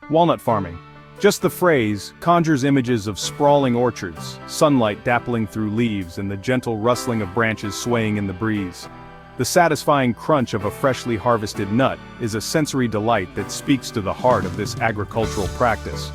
Walnut farming. Just the phrase conjures images of sprawling orchards, sunlight dappling through leaves and the gentle rustling of branches swaying in the breeze. The satisfying crunch of a freshly harvested nut is a sensory delight that speaks to the heart of this agricultural practice.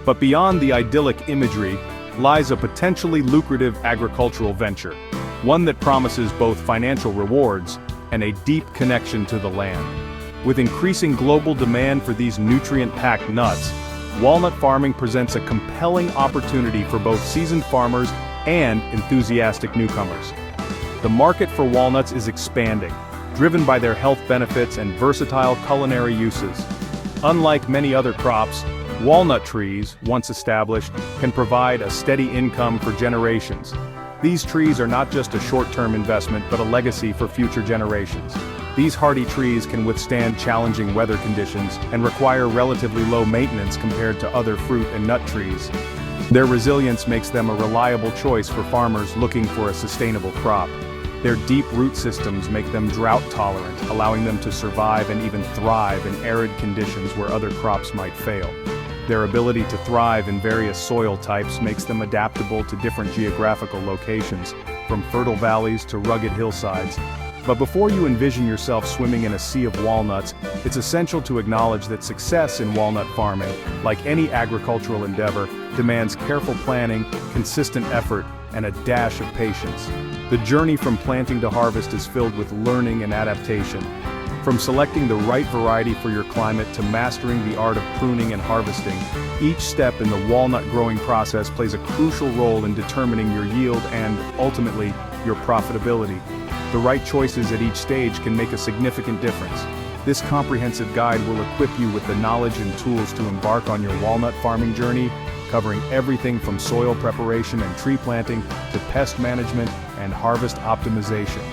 But beyond the idyllic imagery lies a potentially lucrative agricultural venture, one that promises both financial rewards and a deep connection to the land. With increasing global demand for these nutrient-packed nuts, walnut farming presents a compelling opportunity for both seasoned farmers and enthusiastic newcomers. The market for walnuts is expanding, driven by their health benefits and versatile culinary uses. Unlike many other crops, walnut trees, once established, can provide a steady income for generations. These trees are not just a short-term investment but a legacy for future generations. These hardy trees can withstand challenging weather conditions and require relatively low maintenance compared to other fruit and nut trees. Their resilience makes them a reliable choice for farmers looking for a sustainable crop. Their deep root systems make them drought-tolerant, allowing them to survive and even thrive in arid conditions where other crops might fail. Their ability to thrive in various soil types makes them adaptable to different geographical locations, from fertile valleys to rugged hillsides. But before you envision yourself swimming in a sea of walnuts, it's essential to acknowledge that success in walnut farming, like any agricultural endeavor, demands careful planning, consistent effort, and a dash of patience. The journey from planting to harvest is filled with learning and adaptation. From selecting the right variety for your climate to mastering the art of pruning and harvesting, each step in the walnut growing process plays a crucial role in determining your yield and, ultimately, your profitability. The right choices at each stage can make a significant difference. This comprehensive guide will equip you with the knowledge and tools to embark on your walnut farming journey, covering everything from soil preparation and tree planting to pest management and harvest optimization.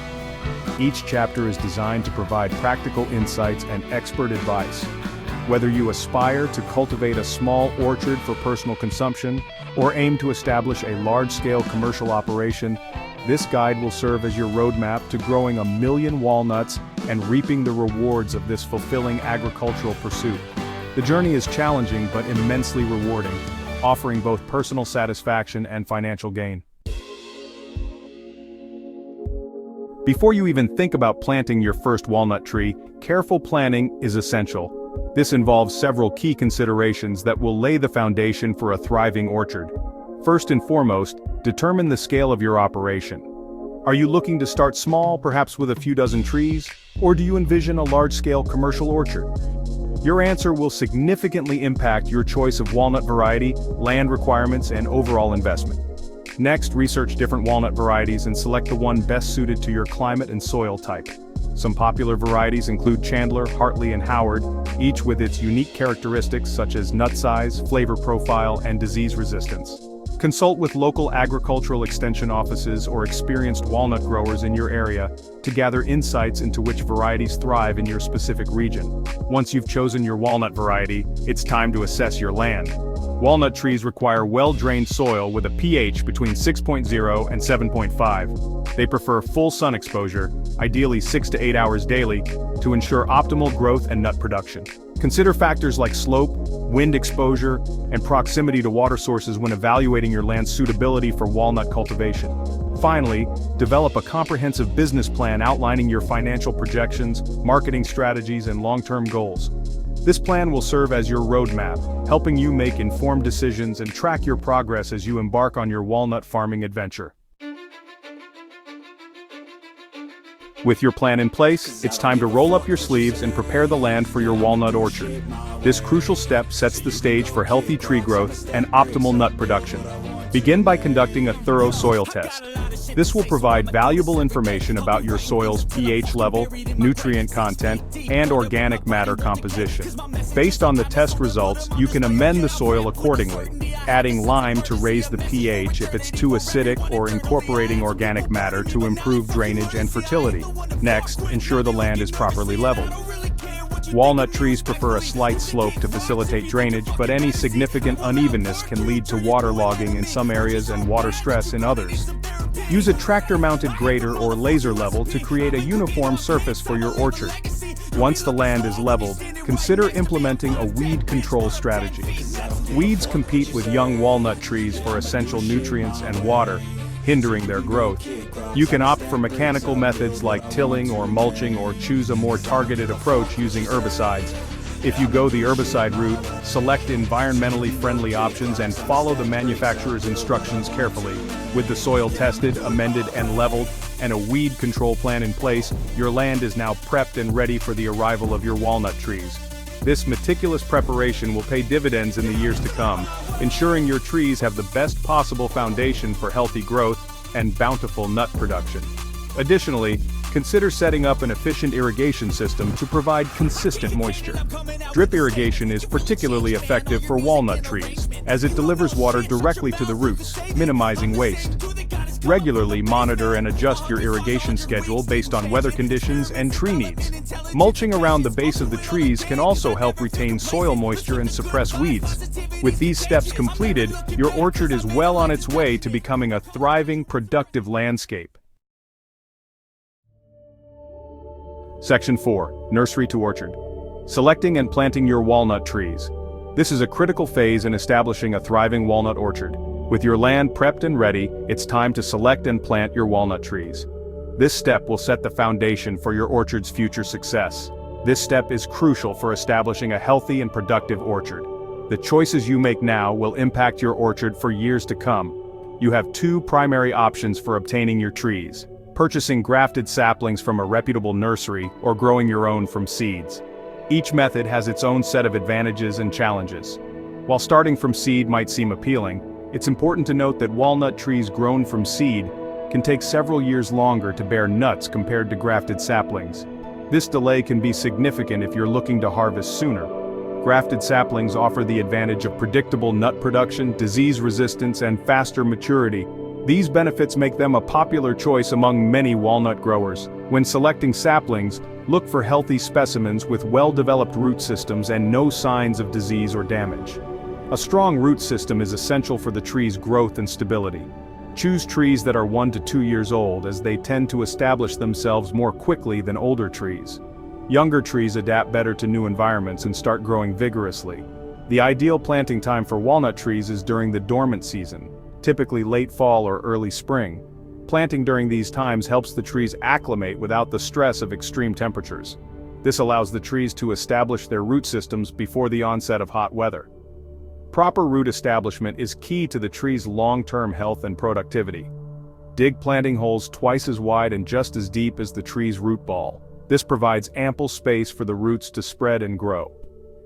Each chapter is designed to provide practical insights and expert advice. Whether you aspire to cultivate a small orchard for personal consumption or aim to establish a large-scale commercial operation, this guide will serve as your roadmap to growing 1 million walnuts and reaping the rewards of this fulfilling agricultural pursuit. The journey is challenging but immensely rewarding, offering both personal satisfaction and financial gain. Before you even think about planting your first walnut tree, careful planning is essential. This involves several key considerations that will lay the foundation for a thriving orchard. First and foremost, determine the scale of your operation. Are you looking to start small, perhaps with a few dozen trees, or do you envision a large-scale commercial orchard? Your answer will significantly impact your choice of walnut variety, land requirements, and overall investment. Next, research different walnut varieties and select the one best suited to your climate and soil type. Some popular varieties include Chandler, Hartley, and Howard, each with its unique characteristics such as nut size, flavor profile, and disease resistance. Consult with local agricultural extension offices or experienced walnut growers in your area to gather insights into which varieties thrive in your specific region. Once you've chosen your walnut variety, it's time to assess your land. Walnut trees require well-drained soil with a pH between 6.0 and 7.5. They prefer full sun exposure, ideally 6 to 8 hours daily, to ensure optimal growth and nut production. Consider factors like slope, wind exposure, and proximity to water sources when evaluating your land's suitability for walnut cultivation. Finally, develop a comprehensive business plan outlining your financial projections, marketing strategies, and long-term goals. This plan will serve as your roadmap, helping you make informed decisions and track your progress as you embark on your walnut farming adventure. With your plan in place, it's time to roll up your sleeves and prepare the land for your walnut orchard. This crucial step sets the stage for healthy tree growth and optimal nut production. Begin by conducting a thorough soil test. This will provide valuable information about your soil's pH level, nutrient content, and organic matter composition. Based on the test results, you can amend the soil accordingly, adding lime to raise the pH if it's too acidic or incorporating organic matter to improve drainage and fertility. Next, ensure the land is properly leveled. Walnut trees prefer a slight slope to facilitate drainage, but any significant unevenness can lead to waterlogging in some areas and water stress in others. Use a tractor-mounted grader or laser level to create a uniform surface for your orchard. Once the land is leveled, consider implementing a weed control strategy. Weeds compete with young walnut trees for essential nutrients and water, hindering their growth. You can opt for mechanical methods like tilling or mulching, or choose a more targeted approach using herbicides. If you go the herbicide route, select environmentally friendly options and follow the manufacturer's instructions carefully. With the soil tested, amended, and leveled, and a weed control plan in place, your land is now prepped and ready for the arrival of your walnut trees. This meticulous preparation will pay dividends in the years to come, ensuring your trees have the best possible foundation for healthy growth and bountiful nut production. Additionally, consider setting up an efficient irrigation system to provide consistent moisture. Drip irrigation is particularly effective for walnut trees, as it delivers water directly to the roots, minimizing waste. Regularly monitor and adjust your irrigation schedule based on weather conditions and tree needs. Mulching around the base of the trees can also help retain soil moisture and suppress weeds. With these steps completed, your orchard is well on its way to becoming a thriving, productive landscape. Section 4. Nursery to Orchard. Selecting and planting your walnut trees. This is a critical phase in establishing a thriving walnut orchard. With your land prepped and ready, it's time to select and plant your walnut trees. This step will set the foundation for your orchard's future success. This step is crucial for establishing a healthy and productive orchard. The choices you make now will impact your orchard for years to come. You have two primary options for obtaining your trees: purchasing grafted saplings from a reputable nursery or growing your own from seeds. Each method has its own set of advantages and challenges. While starting from seed might seem appealing, it's important to note that walnut trees grown from seed can take several years longer to bear nuts compared to grafted saplings. This delay can be significant if you're looking to harvest sooner. Grafted saplings offer the advantage of predictable nut production, disease resistance, and faster maturity. These benefits make them a popular choice among many walnut growers. When selecting saplings, look for healthy specimens with well-developed root systems and no signs of disease or damage. A strong root system is essential for the tree's growth and stability. Choose trees that are 1 to 2 years old, as they tend to establish themselves more quickly than older trees. Younger trees adapt better to new environments and start growing vigorously. The ideal planting time for walnut trees is during the dormant season, typically late fall or early spring. Planting during these times helps the trees acclimate without the stress of extreme temperatures. This allows the trees to establish their root systems before the onset of hot weather. Proper root establishment is key to the tree's long-term health and productivity. Dig planting holes twice as wide and just as deep as the tree's root ball. This provides ample space for the roots to spread and grow.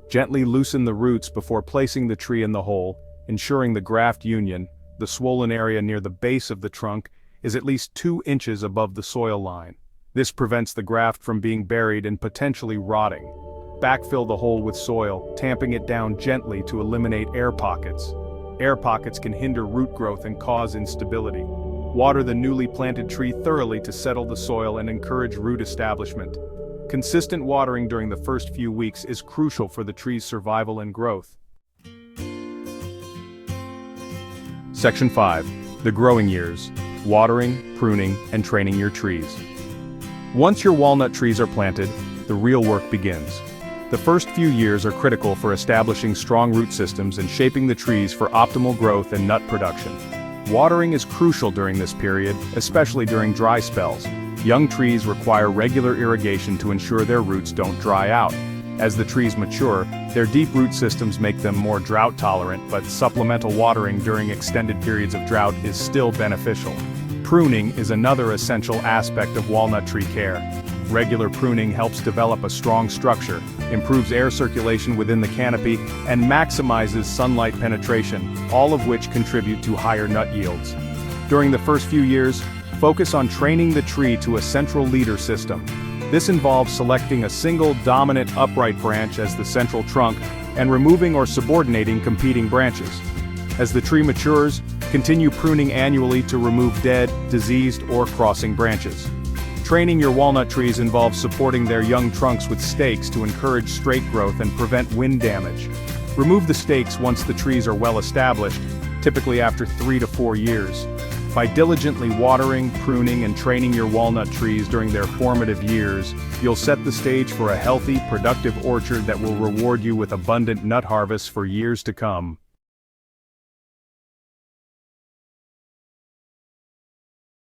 Gently loosen the roots before placing the tree in the hole, ensuring the graft union, the swollen area near the base of the trunk, is at least 2 inches above the soil line. This prevents the graft from being buried and potentially rotting. Backfill the hole with soil, tamping it down gently to eliminate air pockets. Air pockets can hinder root growth and cause instability. Water the newly planted tree thoroughly to settle the soil and encourage root establishment. Consistent watering during the first few weeks is crucial for the tree's survival and growth. Section 5. The growing years. Watering, pruning, and training your trees. Once your walnut trees are planted, the real work begins. The first few years are critical for establishing strong root systems and shaping the trees for optimal growth and nut production. Watering is crucial during this period, especially during dry spells. Young trees require regular irrigation to ensure their roots don't dry out. As the trees mature, their deep root systems make them more drought tolerant, but supplemental watering during extended periods of drought is still beneficial. Pruning is another essential aspect of walnut tree care. Regular pruning helps develop a strong structure, improves air circulation within the canopy, and maximizes sunlight penetration, all of which contribute to higher nut yields. During the first few years, focus on training the tree to a central leader system. This involves selecting a single dominant upright branch as the central trunk and removing or subordinating competing branches. As the tree matures, continue pruning annually to remove dead, diseased, or crossing branches. Training your walnut trees involves supporting their young trunks with stakes to encourage straight growth and prevent wind damage. Remove the stakes once the trees are well established, typically after 3 to 4 years. By diligently watering, pruning, and training your walnut trees during their formative years, you'll set the stage for a healthy, productive orchard that will reward you with abundant nut harvests for years to come.